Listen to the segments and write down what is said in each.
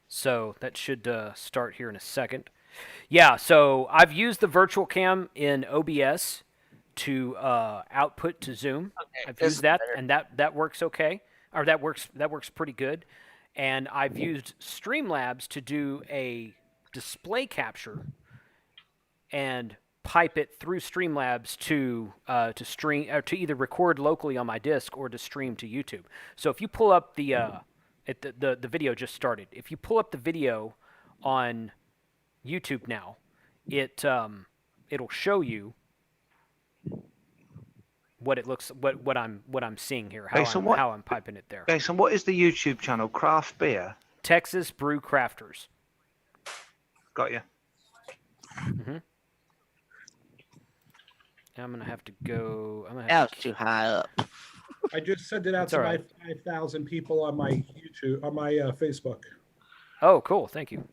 So that should start here in a second. Yeah, so I've used the virtual cam in OBS to output to Zoom. Okay, I've this used is that, better. and that works okay, or that works pretty good. And I've used Streamlabs to do a display capture and pipe it through Streamlabs to stream or to either record locally on my disk or to stream to YouTube. So if you pull up the video just started. If you pull up the video on YouTube now, it'll show you what it looks what I'm seeing here, Okay, how I'm piping it there. so what is the YouTube channel? Craft Beer. Texas Brew Crafters. Got you. Mm-hmm. I'm gonna have to go. That was too high up. I just sent it out It's to all my right. 5,000 people on my YouTube, on my Facebook. Oh, cool. Thank you.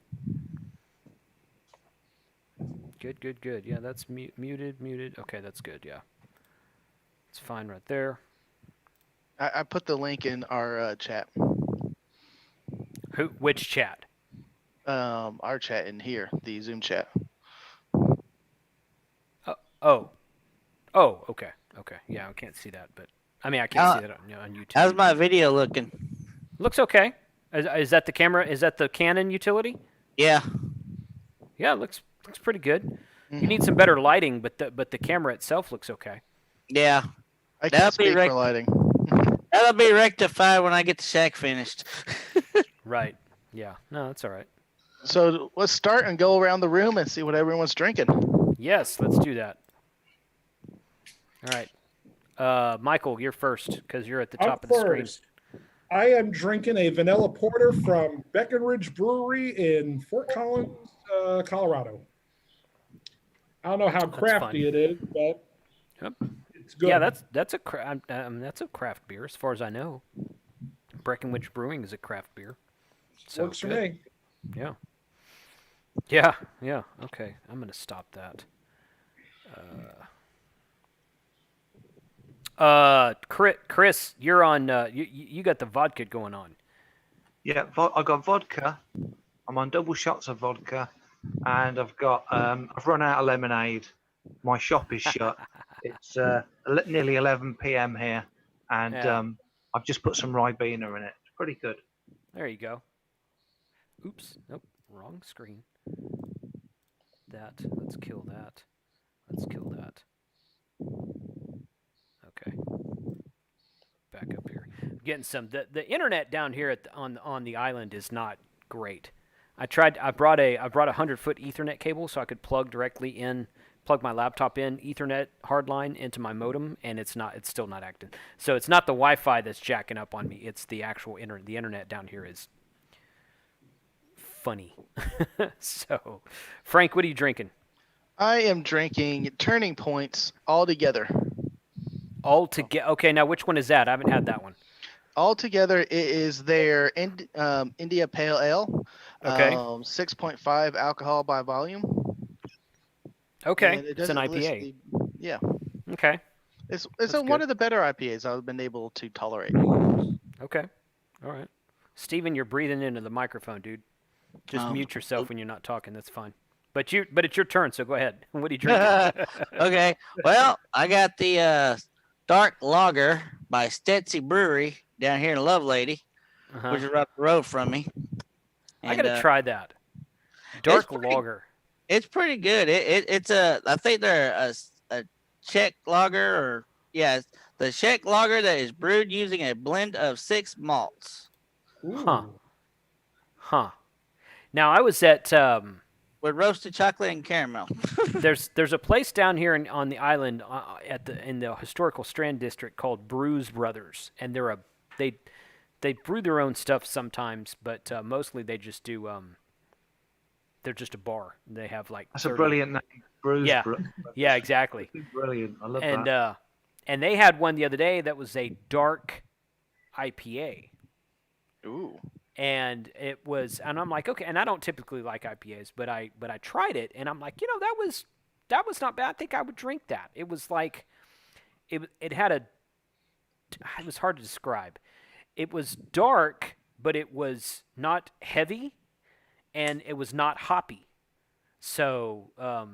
Good. Yeah, that's muted. Okay, that's good. Yeah, it's fine right there. I put the link in our chat. Which chat? Our chat in here, the Zoom chat. Oh. Okay. Yeah, I can't see that, but I mean, I can't see that on YouTube. How's my video looking? Looks okay. Is that the camera? Is that the Canon utility? Yeah. Yeah, it looks pretty good. You need some better lighting, but the camera itself looks okay. Yeah. I That'll can't be speak for lighting. That'll be rectified when I get the shack finished. Right. Yeah. No, that's all right. So let's start and go around the room and see what everyone's drinking. Yes, let's do that. All right. Michael, you're first because you're at the top of the screen. I am drinking a vanilla porter from Breckenridge Brewery in Fort Collins, Colorado. I don't know how crafty it is, but Yep. it's good. Yeah, that's a craft beer as far as I know. Breckenridge Brewing is a craft beer. So Works for good. me. Yeah. Okay, I'm gonna stop that. Chris, you're on. You got the vodka going on. Yeah, I got vodka. I'm on double shots of vodka, and I've run out of lemonade. My shop is shut. It's nearly 11 p.m. here, and Yeah. I've just put some Ribena in it. It's pretty good. There you go. Oops. Nope. Wrong screen. Let's kill that. Okay. Back up here. I'm getting some. The internet down here on the island is not great. I brought a 100-foot Ethernet cable so I could plug my laptop in Ethernet hardline into my modem, and it's still not active. So it's not the Wi-Fi that's jacking up on me. It's the actual internet. The internet down here is funny. So, Frank, what are you drinking? I am drinking Turning Points all together. All together. Okay, now which one is that? I haven't had that one. All together, it is their India Pale Ale. Okay. 6.5 alcohol by volume. Okay, And it it's an doesn't list IPA. yeah. Okay. It's That's one good. of the better IPAs I've been able to tolerate. Okay. All right. Steven, you're breathing into the microphone, dude. Just mute yourself when you're not talking. That's fine. But it's your turn, so go ahead. What are you drinking? Okay. Well, I got the dark lager by Stetsy Brewery down here in Lovelady, which is right up the road from me. I gotta try that. Dark lager. It's pretty good. It's I think they're a Czech lager, or the Czech lager that is brewed using a blend of 6 malts. Huh. Now I was at with roasted chocolate and caramel. there's a place down here on the island in the historical Strand district called Brew's Brothers, and they brew their own stuff sometimes, but mostly they just do they're just a bar. They have like That's a brilliant name. Brews. Yeah. Yeah, exactly. Brilliant. I love that. And they had one the other day that was a dark IPA. Ooh. And I'm like, okay, and I don't typically like IPAs, but I tried it, and I'm like, that was not bad. I think I would drink that. It was like, it was hard to describe. It was dark, but it was not heavy. and it was not hoppy. So, I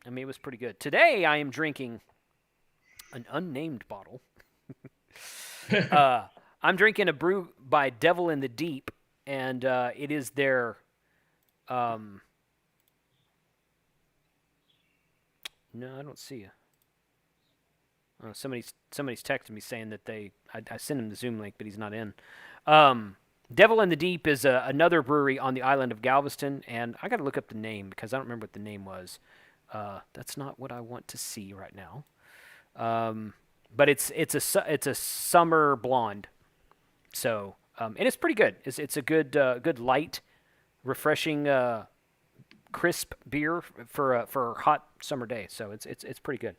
mean, it was pretty good. Today, I am drinking an unnamed bottle. I'm drinking a brew by Devil in the Deep, and it is their. No, I don't see you. Somebody's texted me saying that I sent him the Zoom link, but he's not in. Devil in the Deep is another brewery on the island of Galveston, and I got to look up the name because I don't remember what the name was. That's not what I want to see right now. But it's a summer blonde, so and it's pretty good. It's a good light, refreshing, crisp beer for a hot summer day. So it's pretty good.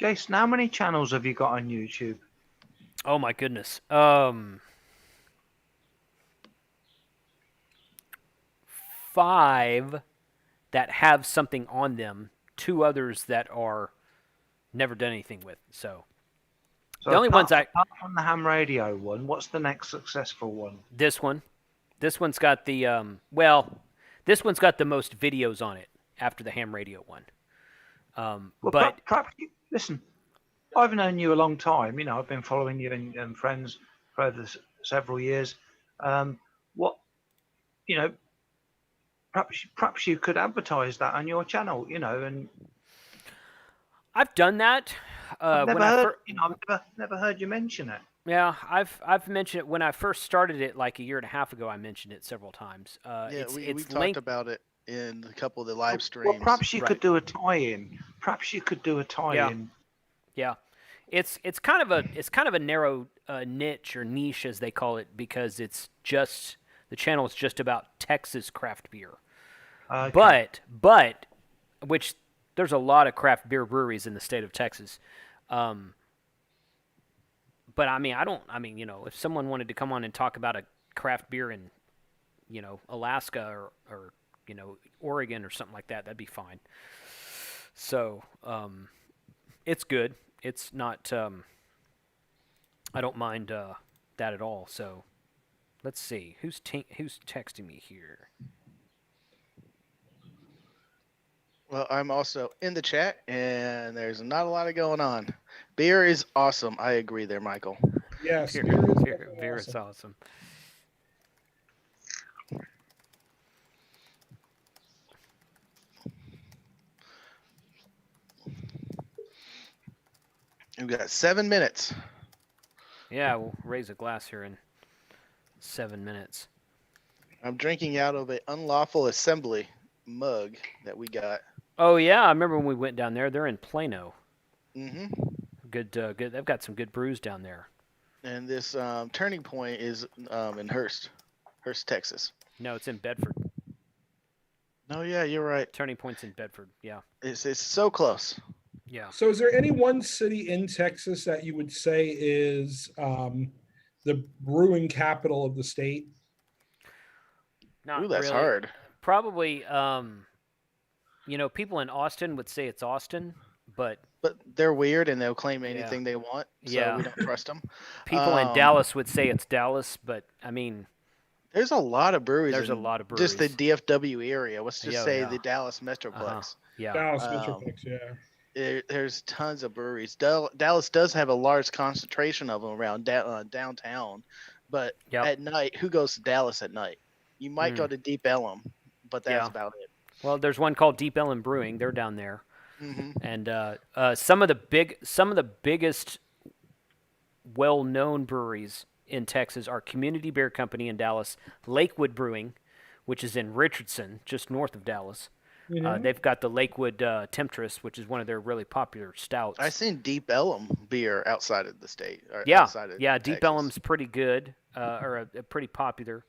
Jason, how many channels have you got on YouTube? Oh my goodness. 5 that have something on them. 2 others that are never done anything with. So the only ones apart from the ham radio one, what's the next successful one? This one's got the this one's got the most videos on it after the ham radio one. But perhaps listen, I've known you a long time. You know, I've been following you and friends for over several years. What, you know, perhaps you could advertise that on your channel. You know, and I've done that. I've never heard you mention it. Yeah, I've mentioned it when I first started it like a year and a half ago. I mentioned it several times. We talked about it in a couple of the live streams. Well, perhaps you could do a tie-in. Yeah, it's kind of a narrow niche or niche as they call it because the channel is just about Texas craft beer. Okay. But which there's a lot of craft beer breweries in the state of Texas. But I mean, you know, if someone wanted to come on and talk about a craft beer in, you know, Alaska or you know, Oregon or something like that, that'd be fine. So, it's good. It's not, I don't mind that at all. So, let's see. Who's texting me here? Well, I'm also in the chat, and there's not a lot of going on. Beer is awesome. I agree there, Michael. Yes, Beer is awesome. We've got 7 minutes. Yeah, we'll raise a glass here in 7 minutes. I'm drinking out of an unlawful assembly mug that we got. Oh yeah, I remember when we went down there. They're in Plano. Mm-hmm. Good. They've got some good brews down there. And this Turning Point is in Hurst, Texas. No, it's in Bedford. No, yeah, you're right. Turning Point's in Bedford. Yeah. It's so close. Yeah. So is there any one city in Texas that you would say is the brewing capital of the state? Not Ooh, that's really. hard. Probably, you know, people in Austin would say it's Austin, but they're weird and they'll claim anything they want, so Yeah. we don't trust them. people in Dallas would say it's Dallas. But I mean, There's a lot of breweries. there's a in lot of breweries. Just the DFW area. Let's just say Yeah. the Dallas Metroplex. Yeah. Dallas Um, Metroplex, yeah. There's tons of breweries. Dallas does have a large concentration of them around downtown, but Yep. at night, who goes to Dallas at night? You might go to Deep Ellum, but that's Yeah. about it. Well, there's one called Deep Ellum Brewing. They're down there, Hmm. and some of the biggest, well-known breweries in Texas are Community Beer Company in Dallas, Lakewood Brewing, which is in Richardson, just north of Dallas. They've got the Lakewood Temptress, which is one of their really popular stouts. I seen Deep Ellum beer outside of the state. Or Yeah, outside of Deep Texas. Ellum's pretty good, or pretty popular.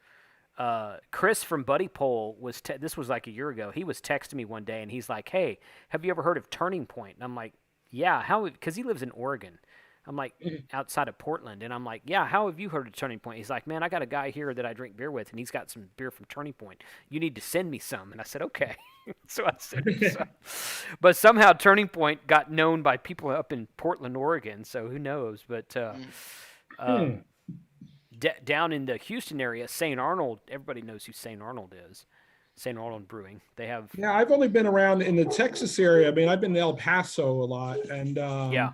Chris from Buddy Pole this was like a year ago. He was texting me one day, and he's like, "Hey, have you ever heard of Turning Point?" And I'm like, "Yeah, how?" Because he lives in Oregon. I'm like, outside of Portland, and I'm like, "Yeah, how have you heard of Turning Point?" He's like, "Man, I got a guy here that I drink beer with, and he's got some beer from Turning Point. You need to send me some." And I said, "Okay." So I sent him some. But somehow Turning Point got known by people up in Portland, Oregon. So who knows? But down in the Houston area, St. Arnold, everybody knows who St. Arnold is. St. Arnold Brewing. They have Yeah, I've only been around in the Texas area. I mean, I've been to El Paso a lot, and yeah.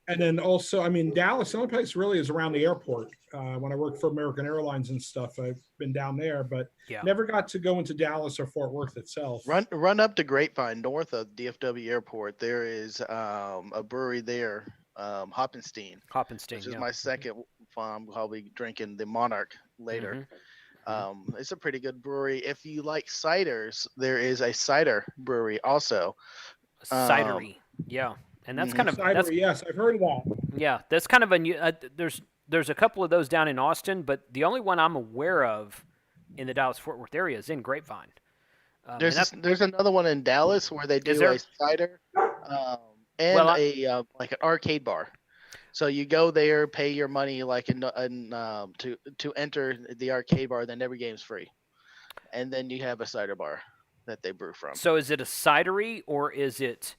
and then also, I mean, Dallas. The only place really is around the airport. When I worked for American Airlines and stuff, I've been down there, but Yeah. never got to go into Dallas or Fort Worth itself. Run up to Grapevine, north of DFW Airport. There is a brewery there, Hoppenstein, Hoppenstein. which is Yeah. my second one. I'll be drinking the Monarch later. It's a pretty good brewery. If you like ciders, there is a cider brewery also. Cidery. Yeah. And that's kind of Cider, yes, I've heard of that. yeah, that's kind of a new. There's a couple of those down in Austin, but the only one I'm aware of in the Dallas Fort Worth area is in Grapevine. There's another one in Dallas where they do there? a cider and Well, like an arcade bar. So you go there, pay your money like to enter the arcade bar, then every game's free, and then you have a cider bar that they brew from. So is it a cidery or is it?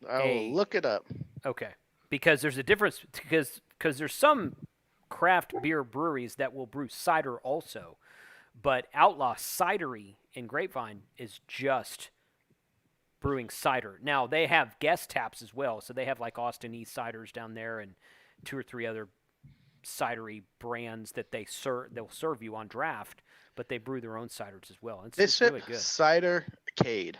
I'll look it up. Okay, because there's a difference because there's some craft beer breweries that will brew cider also, but Outlaw Cidery in Grapevine is just brewing cider. Now they have guest taps as well, so they have like Austin East ciders down there and 2 or 3 other cidery brands that they'll serve you on draft, but they brew their own ciders as well. It's really good. Cidercade.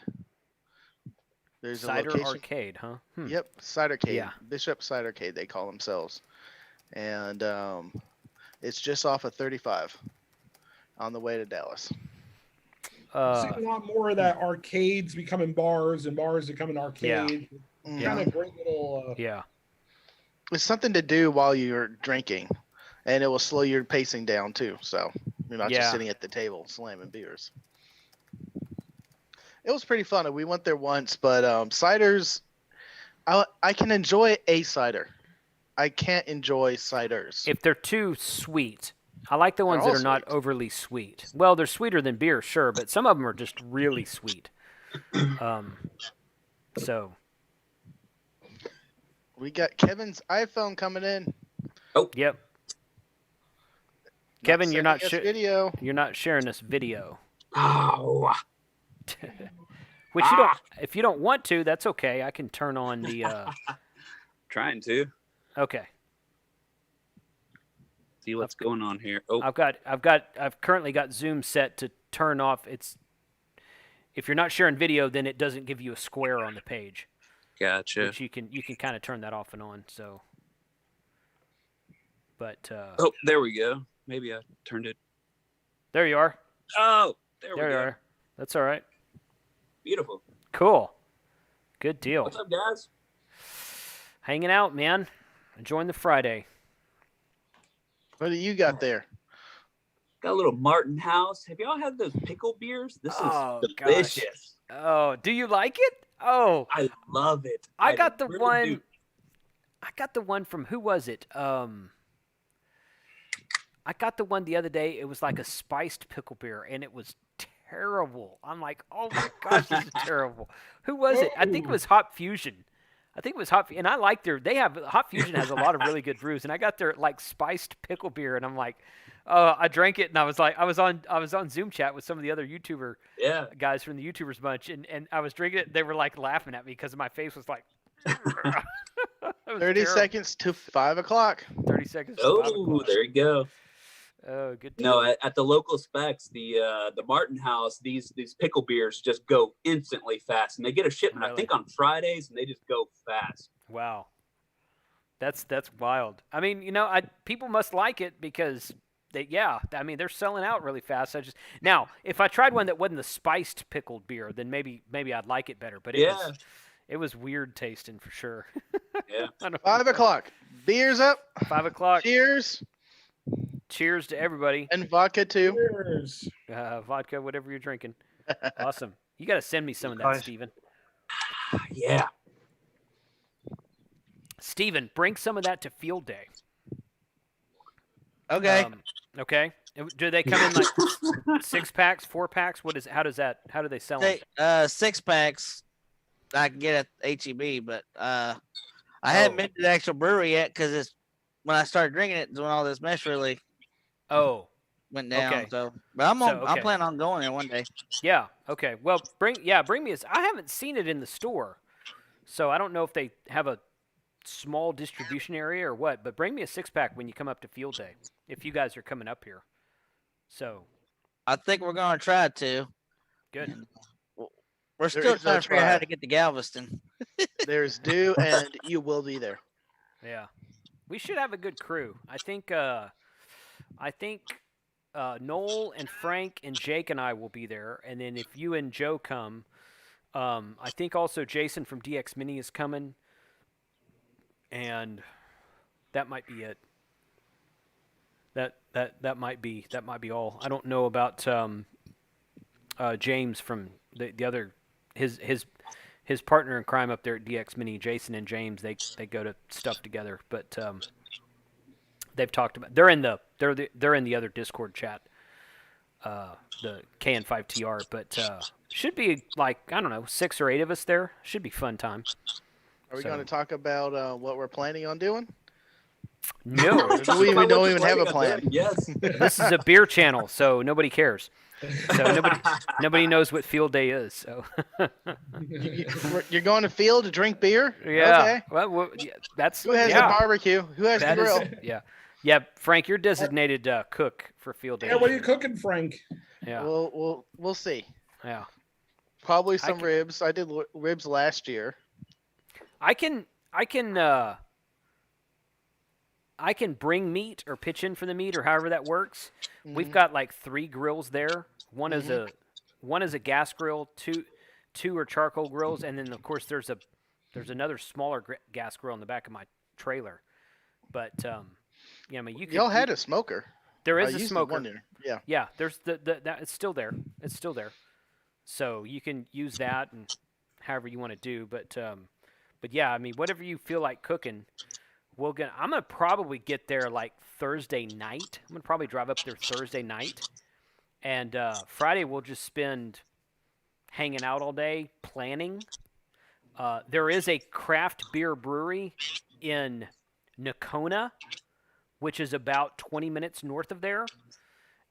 There's Cider a location. Arcade, huh? Yep, Cidercade. Yeah. Bishop Cidercade, they call themselves, and it's just off of 35 on the way to Dallas. Seeing a lot more of that arcades becoming bars and bars becoming arcades. Kind of great little. Yeah. It's something to do while you're drinking, and it will slow your pacing down too. So you're not just sitting at the table slamming beers. It was pretty fun. We went there once, but ciders, I can enjoy a cider. I can't enjoy ciders. If they're too sweet. I like the ones that are not overly sweet. Well, they're sweeter than beer, sure, but some of them are just really sweet. So we got Kevin's iPhone coming in. Oh, yep. Kevin, you're not video. You're not sharing this video. Oh. Which you don't. If you don't want to, that's okay. I can turn on the. Trying to Okay. see what's going on here. Oh, I've currently got Zoom set to turn off. If you're not sharing video, then it doesn't give you a square on the page. gotcha. Which you can kind of turn that off and on. So. But. Oh, there we go. Maybe I turned it. There you are. Oh, there we There you go. are. That's all right. Beautiful. Cool. Good deal. What's up, guys? Hanging out, man. Enjoying the Friday. What do you got there? Got a little Martin House. Have y'all had those pickle beers? This is delicious. Oh, do you like it? Oh, I love it. I got the really one. do. I got the one from who was it? I got the one the other day. It was like a spiced pickle beer, and it was terrible. I'm like, oh my gosh, this is terrible. Who was it? I think it was Hop Fusion. And I like Hop Fusion has a lot of really good brews, and I got their like spiced pickle beer, and I'm like, I drank it, and I was like, I was on Zoom chat with some of the other YouTuber guys from the YouTubers bunch, and I was drinking it. They were like laughing at me because my face was like. 30 seconds to 5 o'clock. 30 seconds. To 5 Oh, o'clock. there you go. Oh, good. No, at the local specs, the Martin House, these pickle beers just go instantly fast, and they get a shipment I think on Fridays, and they just go fast. Wow, that's wild. I mean, people must like it because they're selling out really fast. Now, if I tried one that wasn't the spiced pickled beer, then maybe I'd like it better. But it was weird tasting for sure. Yeah. 5 o'clock. Beers up. 5 o'clock. Cheers. Cheers to everybody. And vodka too. Cheers. Vodka, whatever you're drinking. Awesome. You got to send me some of that, Guys. Steven. Yeah. Steven, bring some of that to field day. Okay. Okay. Do they come in like 6 packs, 4 packs? How do they sell them? 6-packs I can get at HEB, but I haven't been to the actual brewery yet because it's when I started drinking it is when all this mess really. Oh. went down. Okay. So, but I'm Okay. planning on going there one day. Yeah. Okay. Well, bring me. I haven't seen it in the store, so I don't know if they have a small distribution area or what. But bring me a 6-pack when you come up to field day, if you guys are coming up here. So I think we're gonna try to. good. And we're There still is no trying to figure out how try. to get to Galveston. There's due, and you will be there. Yeah. We should have a good crew. I think. Noel and Frank and Jake and I will be there, and then if you and Joe come, I think also Jason from DX Mini is coming, and that might be it. That might be all. I don't know about James from the other his partner in crime up there at DX Mini. Jason and James they go to stuff together, but they've talked about they're in the other Discord chat, the KN5TR, but should be like I don't know 6 or 8 of us there. Should be fun time. Are we So- going to talk about what we're planning on doing? No, We What don't you're even have a planning on plan. doing, Yes. this is a beer channel, so nobody cares. So nobody knows what field day is. So You're going to field to drink beer? yeah, Okay. well, yeah, that's Who has yeah, the barbecue? Who has the that is- grill? yeah. Frank, you're designated cook for field day. Yeah, what are you cooking, Frank? Yeah, We'll see. yeah. Probably some can- ribs. I did ribs last year. I can bring meat or pitch in for the meat or however that works. We've Mhm. got like 3 grills there. One is a gas grill, two are charcoal grills, and then of course there's another smaller gas grill in the back of my trailer. But yeah, I mean you could, Y'all had a smoker. there I is a used it smoker. one year. Yeah. Yeah, there's that it's still there. It's still there. So you can use that and however you want to do. But yeah, I mean whatever you feel like cooking. I'm gonna probably get there like Thursday night. I'm gonna probably drive up there Thursday night, and Friday we'll just spend hanging out all day planning. There is a craft beer brewery in Nakona, which is about 20 minutes north of there.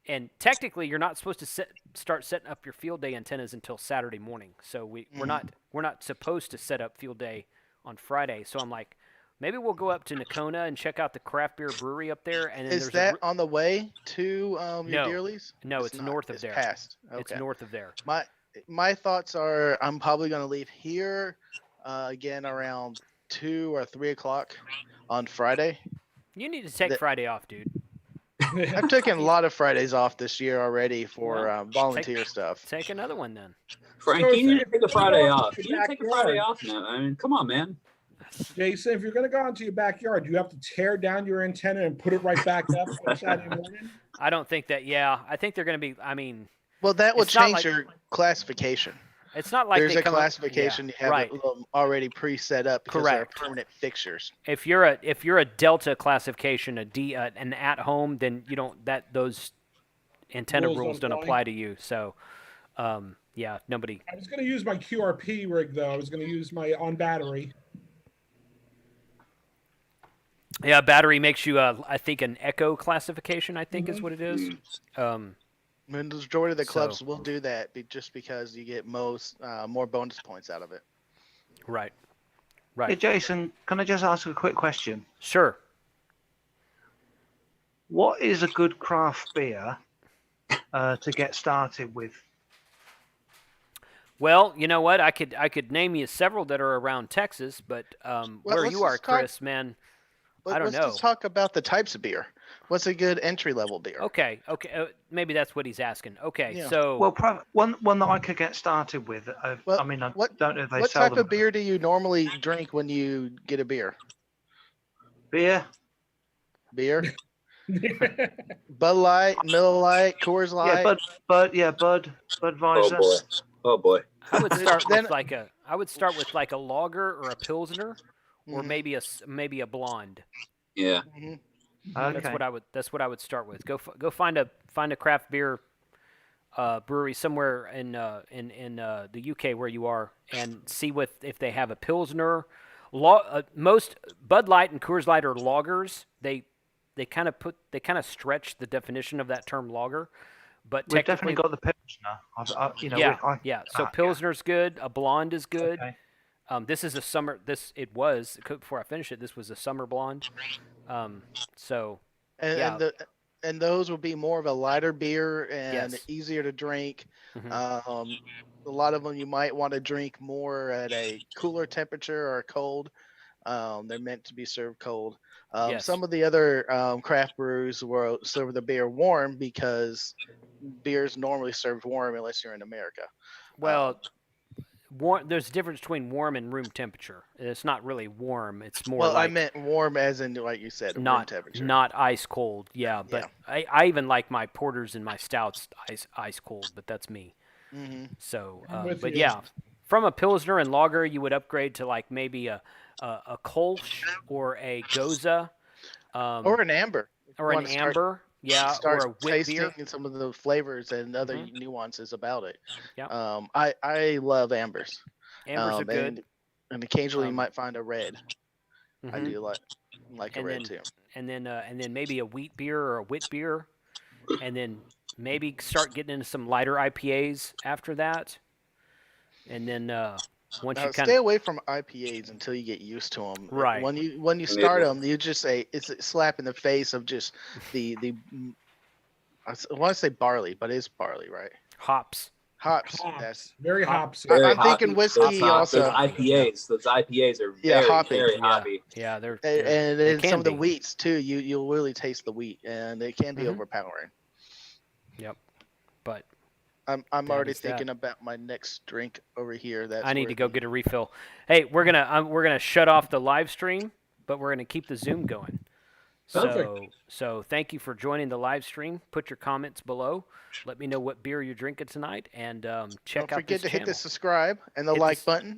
And technically, you're not supposed to start setting up your field day antennas until Saturday morning. So we're not supposed to set up field day on Friday. So I'm like, maybe we'll go up to Nakona and check out the craft beer brewery up there. And then Is that on the way to your No. Dearlies? No, it's not. north of It's there. Past. It's Okay. north of there. My thoughts are I'm probably going to leave here again around 2 or 3 o'clock on Friday. You need to take The- Friday off, dude. I've taken a lot of Fridays off this year already for Well, volunteer stuff. Take another one then. Frank, So you need to if take a you're Friday going off. to You your need to take a Friday backyard- off now. I mean, come on, man. Jason, if you're going to go into your backyard, you have to tear down your antenna and put it right back up on Saturday morning. I don't think that. Yeah, I think they're going to be. I mean, Well, that will It's not change like- your classification. it's not like There's they a come up- classification yeah, you have right. already pre-set up because they're Correct. permanent fixtures. If you're a Delta classification, an at home, then you don't those antenna Rules rules don't don't apply. apply to you. So, yeah, nobody. I was going to use my QRP rig, though. I was going to use my on battery. Yeah, battery makes you I think an echo classification. I think is what it is. I mean, the majority of the clubs So- will do that just because you get more bonus points out of it. Right. Hey, Right. Jason, can I just ask a quick question? Sure. What is a good craft beer to get started with? Well, you know what? I could name you several that are around Texas, but where let's you are, just talk- Chris, man. But I don't let's know. just talk about the types of beer. What's a good entry level beer? Okay. Maybe that's what he's asking. Okay, Yeah. so Well, one that I could get started with. Well, I mean, I what- don't know if they What sell type them. of beer do you normally drink when you get a beer? Beer? Beer? Bud Light, Miller Lite, Coors Yeah, Light. Budweiser. Oh boy. Oh boy. I would start Then- with like a lager or a pilsner, or Mhm, maybe a blonde. Yeah. mhm. Okay. That's what I would start with. Go find a craft beer brewery somewhere in the UK where you are, and see if they have a pilsner. Most Bud Light and Coors Light are lagers. They they kind of stretch the definition of that term lager, but We've technically, definitely got the Pilsner. yeah. So Pilsner's good. A blonde is good. Okay. This is a summer. Before I finish it. This was a summer blonde. So and yeah. and those would be more of a lighter beer and Yes. easier to drink. Mhm. A lot of them you might want to drink more at a cooler temperature or cold. They're meant to be served cold. Yes. Some of the other craft brews will serve the beer warm because beer is normally served warm unless you're in America. Well, warm. There's a difference between warm and room temperature. It's not really warm. It's more Well, I like meant warm as in like you said, room not temperature. not ice cold. Yeah, but I even like my porters and my stouts ice cold. But that's me. hmm So, I'm with but you. yeah, from a pilsner and lager, you would upgrade to like maybe a Kolsch or a Goza, Or an amber. If you or an wanna start- amber. Yeah, start or a wit tasting beer. some of the flavors and other Mhm. nuances about it. Yep. I love ambers. Ambers are good. And occasionally you Um, might find a red. I Mhm. do like a And red then too. and then maybe a wheat beer or a wit beer, and then maybe start getting into some lighter IPAs after that, and then once Now, you kind stay of away from IPAs until you get used to them. Right. When you start them, you just say it's a slap in the face of just the I want to say barley, but it's barley, right? hops. Hops. Hops. That's Very Hop- hopsy. I'm Very thinking hoppy. whiskey Those hops- also. Those IPAs. Those IPAs are Yeah, very, hoppy. very Yeah. hoppy. Yeah, and they then can some of the be. wheats too. You'll really taste the wheat, and it can be Mhm. overpowering. Yep. But I'm That already is that. thinking about my next drink over here. That's I need where to go the- get a refill. Hey, we're gonna shut off the live stream, but we're gonna keep the Zoom going. Perfect. So thank you for joining the live stream. Put your comments below. Let me know what beer you're drinking tonight, and check Don't out forget this to hit channel. the subscribe and the Hit like this- button.